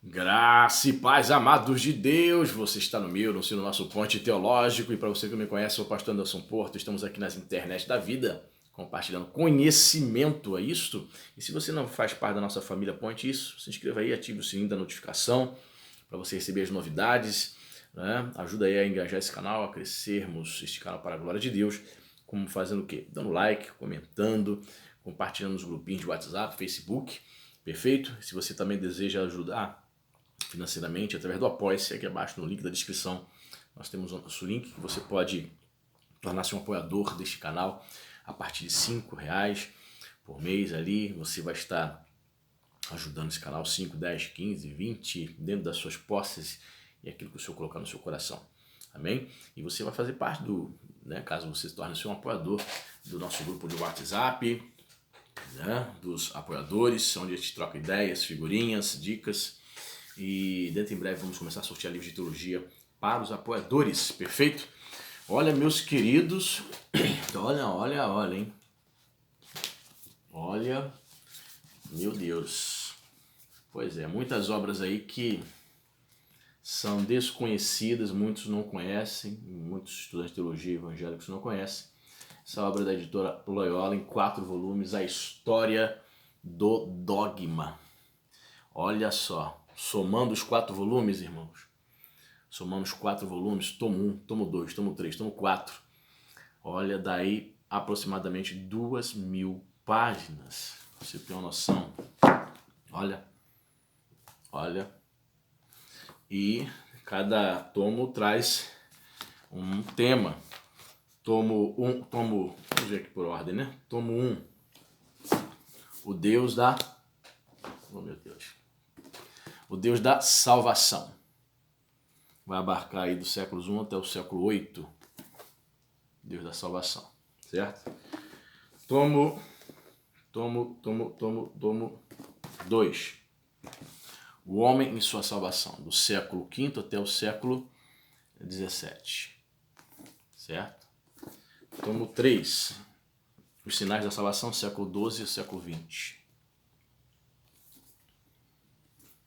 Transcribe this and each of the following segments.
Graça e paz, amados de Deus, você está no meu, no nosso Ponte Teológico, e para você que não me conhece, sou o pastor Anderson Porto, estamos aqui nas internet da vida, compartilhando conhecimento a isto, e se você não faz parte da nossa família Ponte, isso, se inscreva aí, ative o sininho da notificação, para você receber as novidades, né? Ajuda aí a engajar esse canal, a crescermos este canal para a glória de Deus, como fazendo o quê? Dando like, comentando, compartilhando nos grupinhos de WhatsApp, Facebook, perfeito? Se você também deseja ajudar financeiramente através do Apoia-se, aqui abaixo no link da descrição nós temos o nosso link que você pode tornar-se um apoiador deste canal a partir de R$ 5 por mês ali, você vai estar ajudando esse canal 5, 10, 15, 20 dentro das suas posses e aquilo que o Senhor colocar no seu coração, amém? E você vai fazer parte do, né, caso você se torne um apoiador do nosso grupo de WhatsApp, né, dos apoiadores, onde a gente troca ideias, figurinhas, dicas. E dentro em breve vamos começar a sortear livros de teologia para os apoiadores, perfeito? Olha, meus queridos, olha, hein? Olha, meu Deus. Pois é, muitas obras aí que são desconhecidas, muitos não conhecem, muitos estudantes de teologia evangélicos não conhecem. Essa obra da editora Loyola, em 4 volumes, A História do Dogma. Olha só, somando os 4 volumes, irmãos, somamos 4 volumes, tomo 1, tomo 2, tomo 3, tomo 4. Olha, daí aproximadamente 2.000 páginas. Você tem uma noção? Olha. E cada tomo traz um tema. Vamos ver aqui por ordem, né? Tomo 1, o Deus da... Oh, meu Deus. O Deus da salvação. Vai abarcar aí do século 1 até o século 8. Deus da salvação, certo? Tomo 2. O homem em sua salvação, do século V até o século XVII, certo? Tomo 3. Os sinais da salvação, século XII e século XX.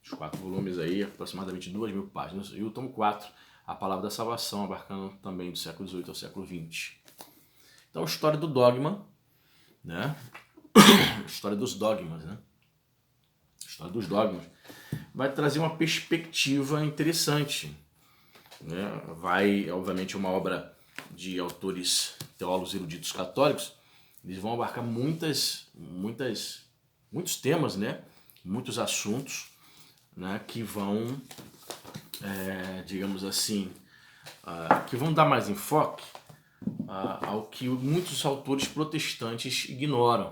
Os 4 volumes aí, aproximadamente 2.000 páginas. E o tomo 4, a palavra da salvação, abarcando também do século XVIII ao século XX. Então, a história do dogma, né? A história dos dogmas, né? A história dos dogmas vai trazer uma perspectiva interessante, né? Vai, obviamente, uma obra de autores teólogos eruditos católicos. Eles vão abarcar muitos temas, né? Muitos assuntos, né? Que vão, digamos assim, que vão dar mais enfoque ao que muitos autores protestantes ignoram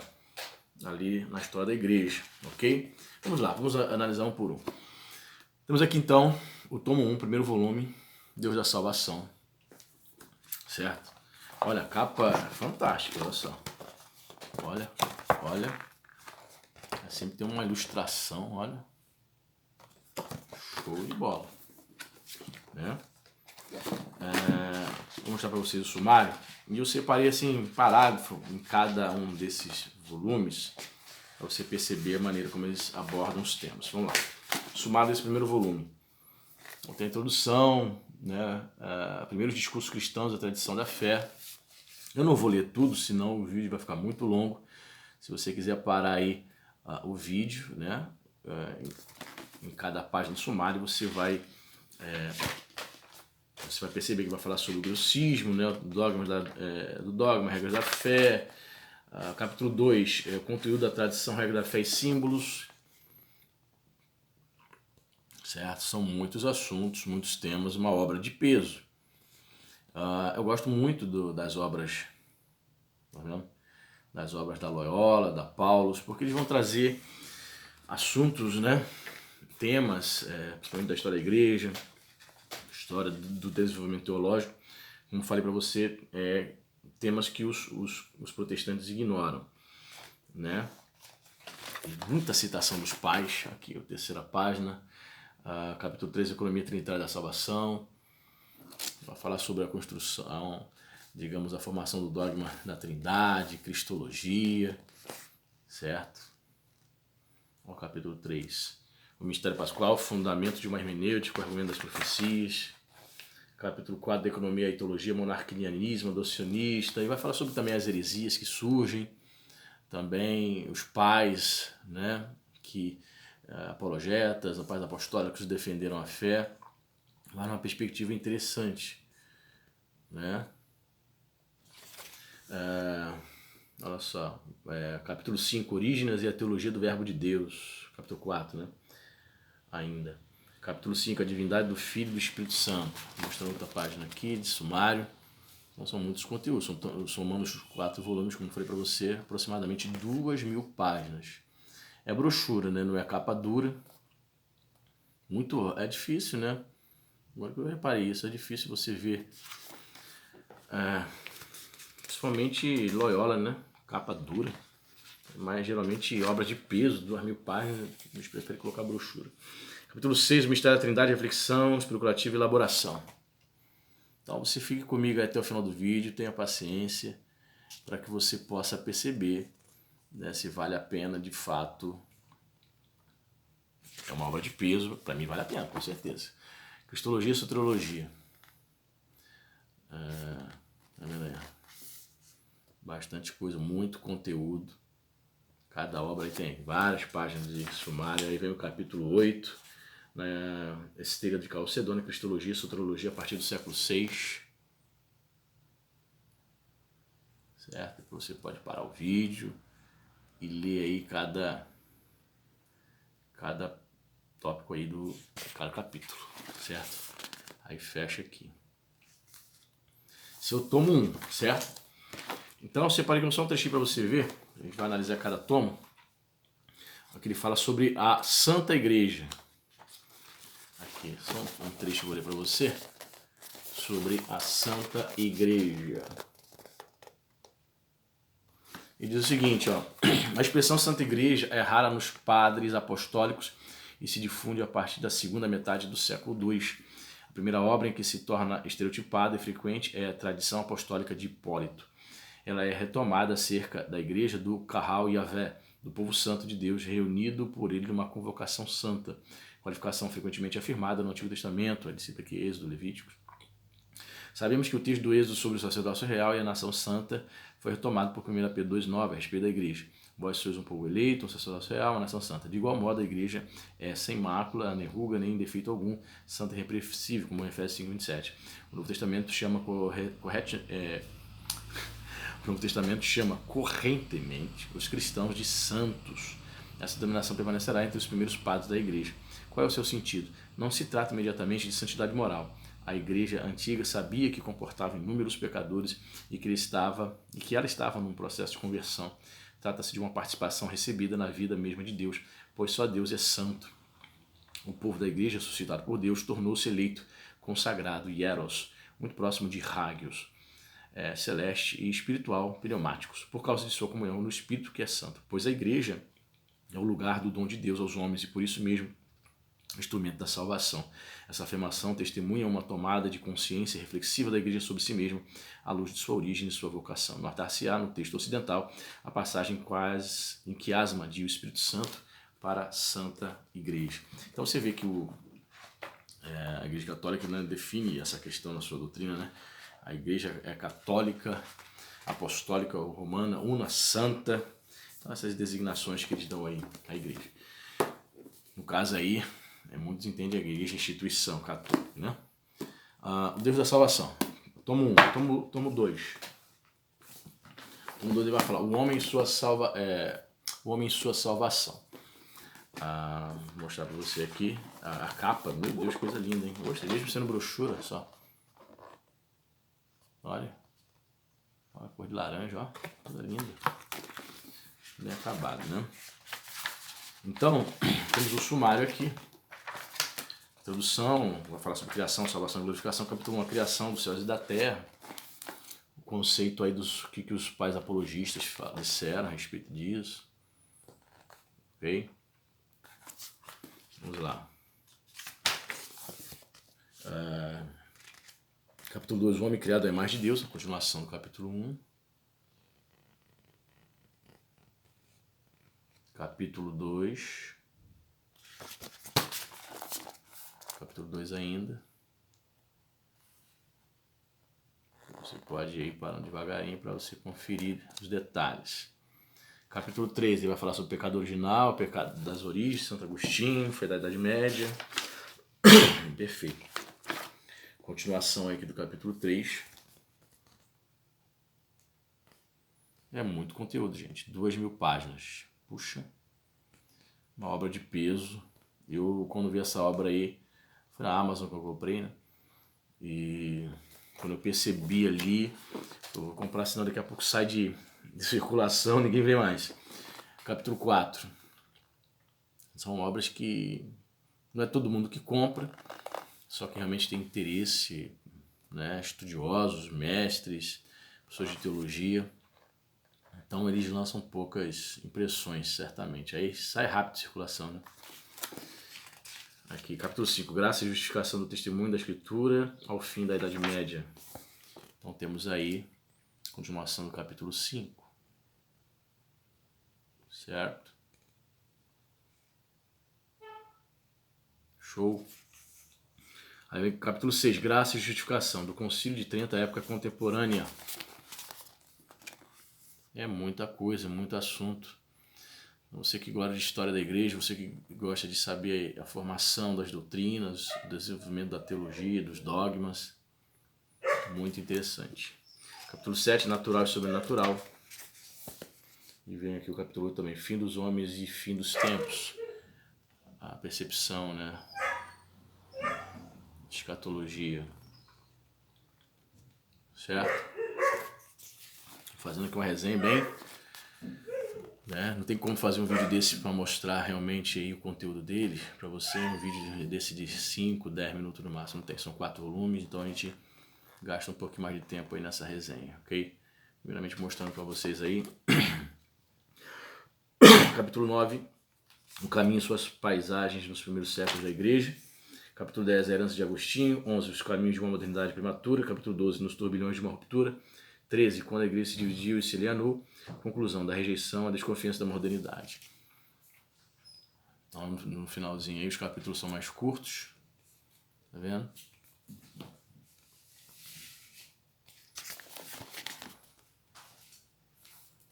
ali na história da igreja, ok? Vamos lá, vamos analisar um por um. Temos aqui então o tomo 1, primeiro volume, Deus da Salvação, certo? Olha, a capa é fantástica, olha só. Olha, sempre tem uma ilustração, olha. Show de bola, né? Vou mostrar para vocês o sumário. E eu separei assim parágrafo em cada um desses volumes para você perceber a maneira como eles abordam os temas. Vamos lá. Sumário desse primeiro volume. Tem a introdução, né? Primeiros discursos cristãos da tradição da fé. Eu não vou ler tudo, senão o vídeo vai ficar muito longo. Se você quiser parar aí o vídeo, né? Em cada página do sumário, você vai perceber que vai falar sobre o grossismo, né, do dogma, regras da fé. Capítulo 2, conteúdo da tradição, regra da fé e símbolos. Certo? São muitos assuntos, muitos temas, uma obra de peso. Eu gosto muito das obras, tá vendo? Das obras da Loyola, da Paulus, porque eles vão trazer assuntos, né, temas, principalmente da história da igreja, história do desenvolvimento teológico, como falei para você, temas que os protestantes ignoram, né? Tem muita citação dos pais, aqui a terceira página, capítulo 3, Economia Trinitária da Salvação, vai falar sobre a construção, digamos, a formação do dogma da Trindade, Cristologia, certo? O capítulo 3. o mistério pascual, fundamento de uma hermenêutica, o argumento das profecias. Capítulo 4 da economia e a teologia, monarquianismo, adocionista, e vai falar sobre também as heresias que surgem, também os pais, né, que apologetas, os pais apostólicos defenderam a fé, vai numa perspectiva interessante, né? Olha só, capítulo 5, Orígenes e a teologia do verbo de Deus, capítulo 4, né? Ainda. Capítulo 5, a divindade do Filho e do Espírito Santo. Vou mostrar outra página aqui de sumário. Então são muitos conteúdos, somando os 4 volumes, como falei para você, aproximadamente 2.000 páginas. É brochura, né? Não é capa dura. É difícil, né? Agora que eu reparei isso, é difícil você ver. Principalmente Loyola, né? Capa dura. Mas geralmente obras de peso, 2.000 páginas, a gente prefere colocar brochura. Capítulo 6, o mistério da Trindade, reflexão, especulativa e elaboração. Então você fique comigo até o final do vídeo, tenha paciência para que você possa perceber, né, se vale a pena de fato. É uma obra de peso, para mim vale a pena, com certeza. Cristologia e soteriologia. Tá vendo aí? Bastante coisa, muito conteúdo. Cada obra aí tem várias páginas de sumário. Aí vem o capítulo 8, né, Esteira de Calcedônia, Cristologia e soteriologia a partir do século VI. Certo? Você pode parar o vídeo e ler aí cada tópico aí do cada capítulo, certo? Aí fecha aqui. Esse é o tomo 1, certo? Então eu separei só um trechinho para você ver. A gente vai analisar cada tomo. Aqui ele fala sobre a Santa Igreja. Aqui, só um trecho que eu vou ler para você. Sobre a Santa Igreja. E diz o seguinte, ó. A expressão Santa Igreja é rara nos padres apostólicos e se difunde a partir da segunda metade do século II. A primeira obra em que se torna estereotipada e frequente é a Tradição Apostólica de Hipólito. Ela é retomada acerca da igreja do Kahal Yahvé, do povo santo de Deus, reunido por ele numa convocação santa, qualificação frequentemente afirmada no Antigo Testamento, ele cita aqui Êxodo, Levíticos. Sabemos que o texto do Êxodo sobre o sacerdócio real e a nação santa foi retomado por 1 Pedro 2,9 a respeito da igreja. Vós sois um povo eleito, um sacerdócio real, uma nação santa. De igual modo, a igreja é sem mácula, nem ruga, nem defeito algum, santa e irrepreensível, como em Efésios 5,27. O Novo Testamento chama correntemente os cristãos de santos. Essa denominação permanecerá entre os primeiros padres da igreja. Qual é o seu sentido? Não se trata imediatamente de santidade moral. A igreja antiga sabia que comportava inúmeros pecadores e que ela estava num processo de conversão. Trata-se de uma participação recebida na vida mesma de Deus, pois só Deus é santo. O povo da igreja, suscitado por Deus, tornou-se eleito, consagrado, hieros, muito próximo de hagios, celeste e espiritual, pneumáticos, por causa de sua comunhão no Espírito que é santo. Pois a igreja é o lugar do dom de Deus aos homens e por isso mesmo instrumento da salvação. Essa afirmação testemunha uma tomada de consciência reflexiva da igreja sobre si mesma, à luz de sua origem e sua vocação. Notar-se-á no texto ocidental a passagem em que asma de o Espírito Santo para a Santa Igreja. Então você vê que a Igreja Católica, né, define essa questão na sua doutrina, né? A Igreja é católica, apostólica, romana, una, santa. Então essas designações que eles dão aí à Igreja. No caso aí, muitos entendem a igreja instituição católica, né? O Deus da salvação. Tomo 1, tomo 2. Tomo 2 ele vai falar o homem em sua salvação. Vou mostrar para você aqui a capa. Meu Deus, coisa linda, hein? Gostei, mesmo sendo brochura só. Olha. Olha a cor de laranja, ó. Coisa linda. Bem acabado, né? Então, temos o sumário aqui. Introdução, vai falar sobre criação, salvação e glorificação, capítulo 1, a criação dos céus e da terra. O conceito aí dos que os pais apologistas disseram a respeito disso. Ok? Vamos lá. Capítulo 2, o homem criado à imagem de Deus, a continuação do capítulo 1. Capítulo 2. capítulo 2 ainda. Você pode ir parando devagarinho para você conferir os detalhes. Capítulo 3, ele vai falar sobre o pecado original, o pecado das origens, Santo Agostinho, foi da Idade Média. Perfeito. Continuação aqui do capítulo 3. É muito conteúdo, gente. 2.000 páginas. Puxa. Uma obra de peso. Eu, quando vi essa obra aí, foi na Amazon que eu comprei, né? E quando eu percebi ali, eu vou comprar, senão daqui a pouco sai de circulação, ninguém vê mais. Capítulo 4. São obras que não é todo mundo que compra, só que realmente tem interesse, né? Estudiosos, mestres, pessoas de teologia. Então eles lançam poucas impressões, certamente. Aí sai rápido de circulação, né? Aqui, capítulo 5. Graça e justificação do testemunho da Escritura ao fim da Idade Média. Então temos aí a continuação do capítulo 5. Certo? Show. Aí vem o capítulo 6. Graça e justificação do Concílio de Trento à época contemporânea. É muita coisa, muito assunto. Você que gosta de história da igreja, você que gosta de saber a formação das doutrinas, o desenvolvimento da teologia, dos dogmas. Muito interessante. Capítulo 7, natural e sobrenatural. E vem aqui o capítulo 8 também, fim dos homens e fim dos tempos. A percepção, né? Escatologia. Certo? Fazendo aqui uma resenha bem... né? Não tem como fazer um vídeo desse para mostrar realmente aí o conteúdo dele para você, um vídeo desse de 5, 10 minutos no máximo, não tem, são 4 volumes, então a gente gasta um pouquinho mais de tempo aí nessa resenha, ok? Primeiramente mostrando para vocês aí, capítulo 9, o caminho e suas paisagens nos primeiros séculos da igreja, capítulo 10, a herança de Agostinho, 11, os caminhos de uma modernidade prematura, capítulo 12, nos turbilhões de uma ruptura, 13, quando a igreja se dividiu e se alienou, conclusão da rejeição, a desconfiança da modernidade. Então, no finalzinho aí, os capítulos são mais curtos, tá vendo?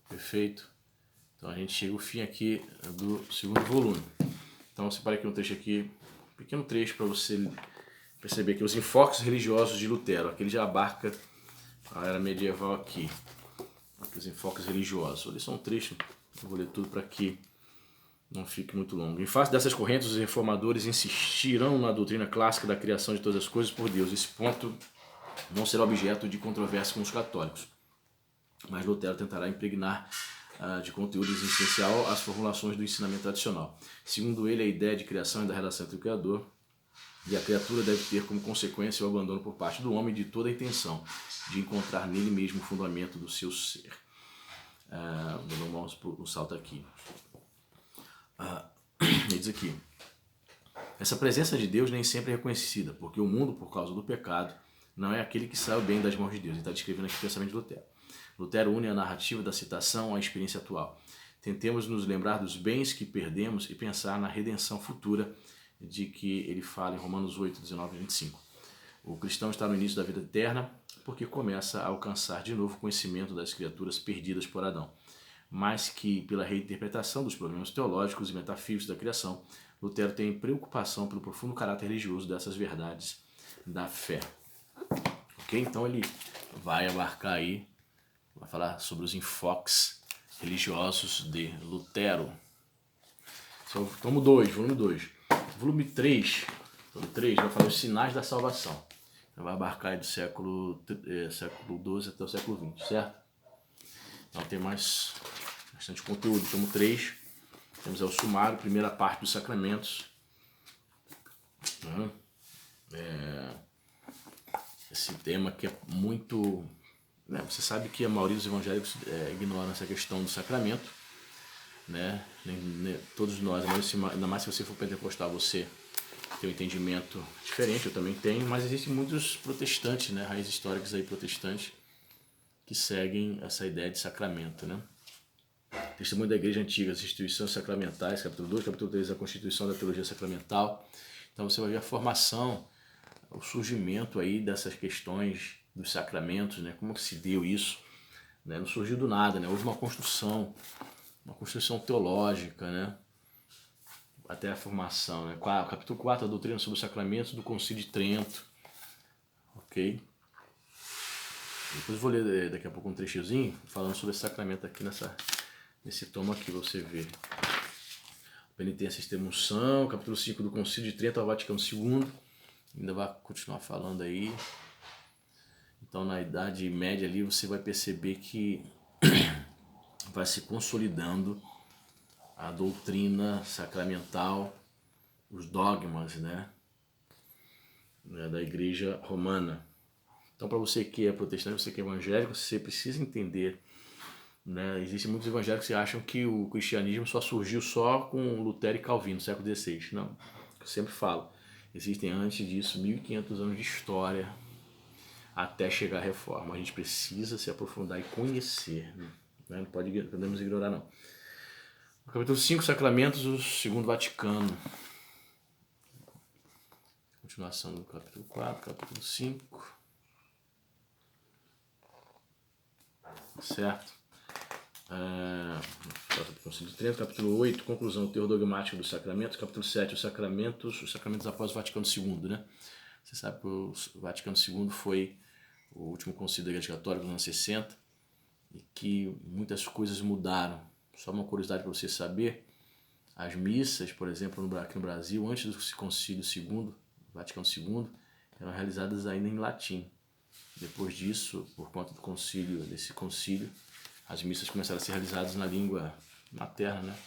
Perfeito. Então a gente chega ao fim aqui do segundo volume. Então eu separei aqui um trecho aqui, um pequeno trecho para você perceber que os enfoques religiosos de Lutero, aqui ele já abarca a era medieval aqui. Os enfoques religiosos. Vou ler só um trecho, eu vou ler tudo para que não fique muito longo. Em face dessas correntes, os reformadores insistirão na doutrina clássica da criação de todas as coisas por Deus. Esse ponto não será objeto de controvérsia com os católicos. Mas Lutero tentará impregnar de conteúdo existencial as formulações do ensinamento tradicional. Segundo ele, a ideia de criação e da relação entre o Criador e a criatura deve ter como consequência o abandono por parte do homem de toda a intenção de encontrar nele mesmo o fundamento do seu ser. Vamos para o salto aqui. Ele diz aqui: essa presença de Deus nem sempre é reconhecida, porque o mundo, por causa do pecado, não é aquele que saiu bem das mãos de Deus. Ele está descrevendo aqui o pensamento de Lutero. Lutero une a narrativa da citação à experiência atual. Tentemos nos lembrar dos bens que perdemos e pensar na redenção futura de que ele fala em Romanos 8, 19 e 25. O cristão está no início da vida eterna porque começa a alcançar de novo o conhecimento das criaturas perdidas por Adão. Mais que pela reinterpretação dos problemas teológicos e metafísicos da criação, Lutero tem preocupação pelo profundo caráter religioso dessas verdades da fé. Ok? Então ele vai abarcar aí, vai falar sobre os enfoques religiosos de Lutero. Tomo 2, volume 2. Volume 3 vai falar os sinais da salvação. Vai abarcar aí do século 12 até o século 20, certo? Então tem bastante conteúdo. Tomo 3, temos o sumário, primeira parte dos sacramentos. Esse tema que é muito... você sabe que a maioria dos evangélicos ignoram essa questão do sacramento. Né? Todos nós, ainda mais se você for pentecostal, você tem um entendimento diferente, eu também tenho, mas existem muitos protestantes, né? Raízes históricas aí protestantes, que seguem essa ideia de sacramento, né? Testemunho da Igreja Antiga, as instituições sacramentais, capítulo 2, capítulo 3, a Constituição da Teologia Sacramental. Então você vai ver a formação, o surgimento aí dessas questões dos sacramentos, né? Como que se deu isso, né? Não surgiu do nada, né? Houve uma construção teológica, né? Até a formação, né? Capítulo 4, a doutrina sobre os sacramentos do Concílio de Trento, ok? Depois eu vou ler daqui a pouco um trechozinho falando sobre esse sacramento aqui nesse tomo aqui, você ver. Penitência e extremunção, capítulo 5 do Concílio de Trento ao Vaticano II, ainda vai continuar falando aí. Então na Idade Média ali você vai perceber que vai se consolidando a doutrina sacramental, os dogmas, né, da Igreja Romana. Então, para você que é protestante, você que é evangélico, você precisa entender, né? Existem muitos evangélicos que acham que o cristianismo só surgiu só com Lutero e Calvino, no século XVI. Não, eu sempre falo, existem antes disso 1500 anos de história até chegar à reforma. A gente precisa se aprofundar e conhecer, né? Não podemos ignorar, não. No capítulo 5, Sacramentos, o Segundo Vaticano. Continuação do capítulo 4, capítulo 5. Certo? Concílio de Trento, capítulo 8, conclusão, o teor dogmático dos sacramentos, capítulo 7, os sacramentos após o Vaticano II, né? Você sabe que o Vaticano II foi o último concílio da Igreja Católica dos anos 60 e que muitas coisas mudaram. Só uma curiosidade para você saber, as missas, por exemplo, aqui no Brasil, antes do concílio II, Vaticano II, eram realizadas ainda em latim. Depois disso, por conta desse concílio, as missas começaram a ser realizadas na língua materna, né?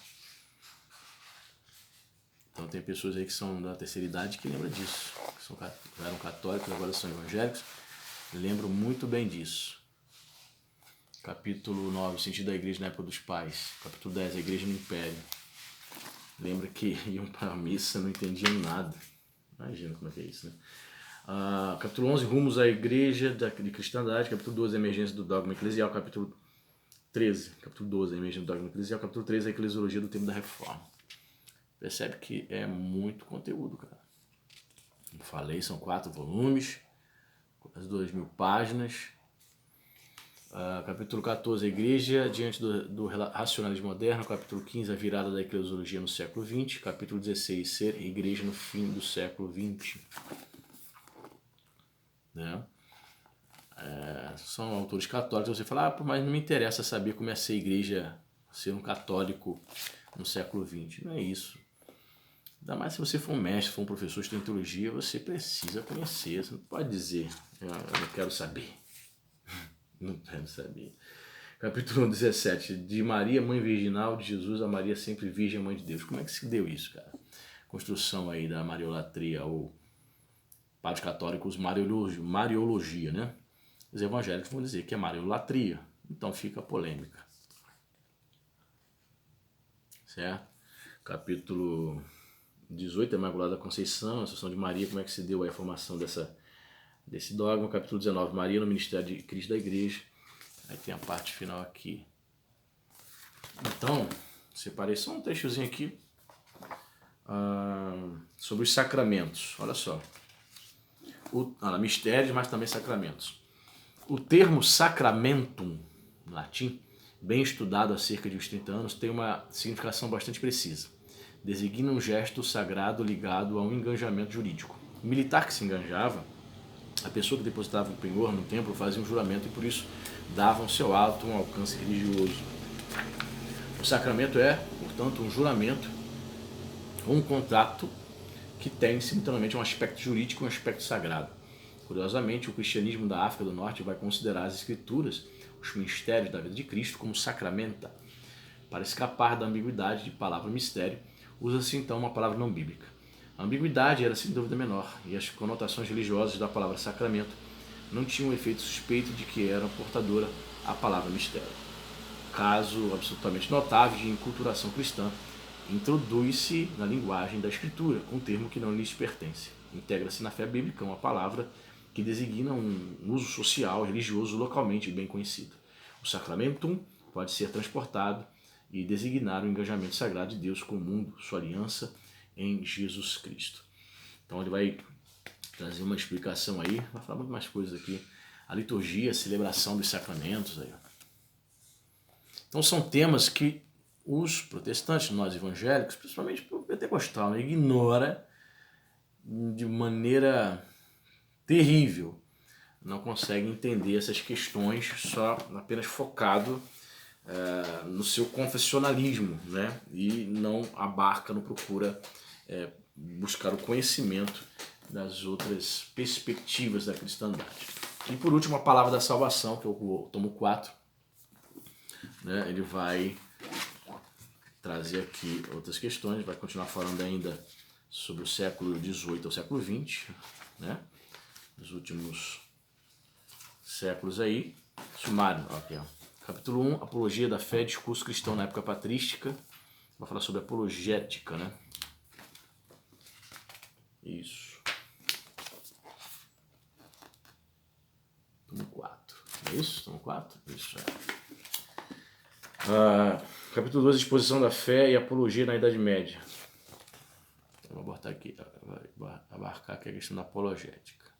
Então tem pessoas aí que são da terceira idade que lembram disso, que eram católicos, agora são evangélicos, lembram muito bem disso. Capítulo 9, o sentido da igreja na época dos pais. Capítulo 10, a igreja no império. Lembra que iam para a missa, não entendiam nada. Imagina como é que é isso, né? Capítulo 11, rumos à igreja de cristandade. Capítulo 12, a emergência do dogma eclesial. Capítulo 13, capítulo 12, a emergência do dogma eclesial. Capítulo 13, a eclesiologia do tempo da reforma. Percebe que é muito conteúdo, cara. Como falei, são 4 volumes, quase 2.000 páginas. Capítulo 14, a igreja diante do racionalismo moderno. Capítulo 15, a virada da eclesiologia no século XX. Capítulo 16, ser igreja no fim do século XX. Né? São autores católicos. Você fala, mas não me interessa saber como é ser igreja, ser um católico no século XX. Não é isso. Ainda mais se você for um mestre, for um professor de teologia, você precisa conhecer. Você não pode dizer, eu não quero saber. Não quero saber. Capítulo 17, de Maria, mãe virginal de Jesus, a Maria sempre virgem, mãe de Deus. Como é que se deu isso, cara? Construção aí da mariolatria, ou para os católicos, mariologia, né? Os evangélicos vão dizer que é mariolatria. Então fica a polêmica. Certo? Capítulo 18, a Imaculada Conceição, a Assunção de Maria, como é que se deu aí a formação desse dogma. Capítulo 19, Maria no Ministério de Cristo da Igreja. Aí tem a parte final aqui. Então, separei só um trechozinho aqui sobre os sacramentos. Olha só. Mistérios, mas também sacramentos. O termo sacramentum, em latim, bem estudado há cerca de uns 30 anos, tem uma significação bastante precisa. Designa um gesto sagrado ligado a um engajamento jurídico. O militar que se enganjava, a pessoa que depositava o penhor no templo, fazia um juramento e por isso davam ao seu ato um alcance religioso. O sacramento é, portanto, um juramento ou um contrato que tem simultaneamente um aspecto jurídico e um aspecto sagrado. Curiosamente, o cristianismo da África do Norte vai considerar as escrituras, os mistérios da vida de Cristo, como sacramenta. Para escapar da ambiguidade de palavra mistério, usa-se então uma palavra não bíblica. A ambiguidade era sem dúvida menor e as conotações religiosas da palavra sacramento não tinham o efeito suspeito de que era portadora a palavra mistério. Caso absolutamente notável de enculturação cristã, introduz-se na linguagem da Escritura um termo que não lhes pertence. Integra-se na fé bíblica uma palavra que designa um uso social, religioso, localmente bem conhecido. O sacramentum pode ser transportado e designar o engajamento sagrado de Deus com o mundo, sua aliança em Jesus Cristo. Então ele vai trazer uma explicação aí, vai falar muito mais coisas aqui. A liturgia, a celebração dos sacramentos aí. Então são temas que os protestantes, nós evangélicos, principalmente o pentecostal, né, ignora de maneira terrível. Não consegue entender essas questões só apenas focado no seu confessionalismo, né? E não abarca, não procura buscar o conhecimento das outras perspectivas da cristandade. E por último, a palavra da salvação, que é o tomo 4, né? Ele vai trazer aqui outras questões, vai continuar falando ainda sobre o século XVIII ao século XX, né? Os últimos séculos aí. Sumário, aqui, ó. Capítulo 1, Apologia da Fé, discurso cristão na época patrística. Vai falar sobre apologética, né? Isso. Tomo 4. É isso? Tomo 4? Isso, capítulo 2, Exposição da Fé e Apologia na Idade Média. Eu vou botar aqui, vai abarcar aqui a questão da apologética.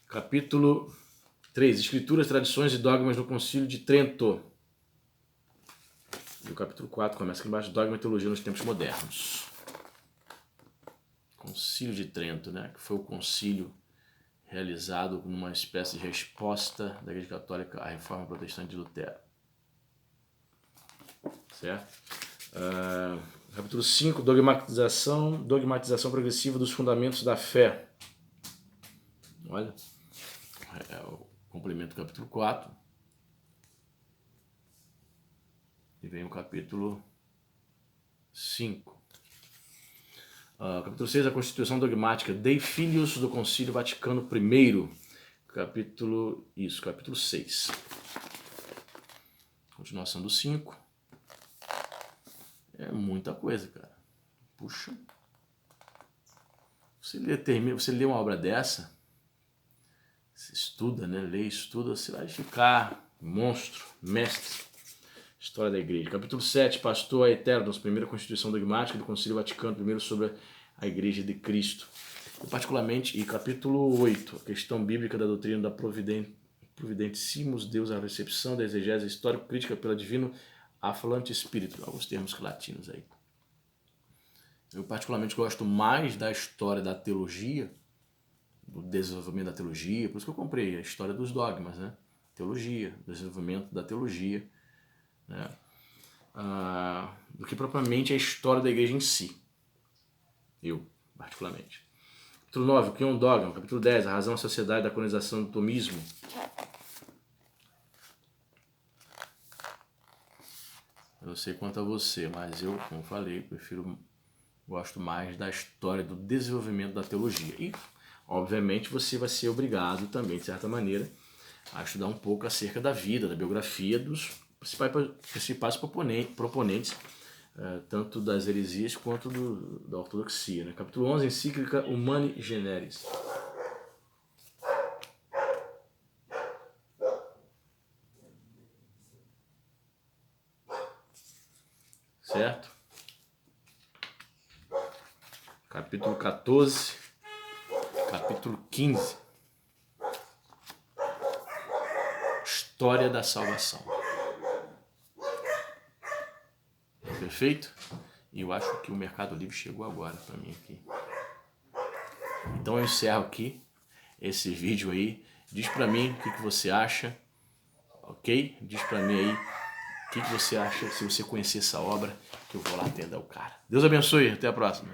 Capítulo 3, Escrituras, Tradições e Dogmas no Concílio de Trento. E o capítulo 4 começa aqui embaixo, Dogma e Teologia nos Tempos Modernos. Concílio de Trento, né? Que foi o concílio realizado como uma espécie de resposta da Igreja Católica à Reforma Protestante de Lutero. Certo? Capítulo 5, Dogmatização progressiva dos fundamentos da fé. Olha, é o complemento do capítulo 4. E vem o capítulo 5. Capítulo 6, a Constituição Dogmática, Dei Filius do Concílio Vaticano I. Capítulo 6. Continuação do 5. É muita coisa, cara. Puxa. Você lê uma obra dessa, você estuda, né? Lê, estuda, você vai ficar monstro, mestre. História da Igreja. Capítulo 7, Pastor Eternos, primeira Constituição Dogmática do Concílio Vaticano I sobre a Igreja de Cristo. E particularmente, e capítulo 8, a questão bíblica da doutrina da Providentissimus Deus, a recepção da exegese histórico-crítica pela divino aflante espírito, alguns termos latinos aí. Eu particularmente gosto mais da história da teologia, do desenvolvimento da teologia, por isso que eu comprei a história dos dogmas, né? Teologia, desenvolvimento da teologia, né? Do que propriamente a história da igreja em si. Eu, particularmente. Capítulo 9, o que é um dogma? Capítulo 10, a razão da sociedade da colonização do tomismo. Eu não sei quanto a você, mas eu, como falei, gosto mais da história do desenvolvimento da teologia. E, obviamente, você vai ser obrigado também, de certa maneira, a estudar um pouco acerca da vida, da biografia dos principais proponentes, tanto das heresias quanto da ortodoxia. Né? Capítulo 11, encíclica Humani Generis. Certo? Capítulo 14, capítulo 15. História da salvação. Perfeito? E eu acho que o Mercado Livre chegou agora para mim aqui. Então eu encerro aqui esse vídeo aí. Diz para mim o que você acha, ok? Diz para mim aí o que você acha, se você conhecer essa obra, que eu vou lá atender o cara. Deus abençoe, até a próxima.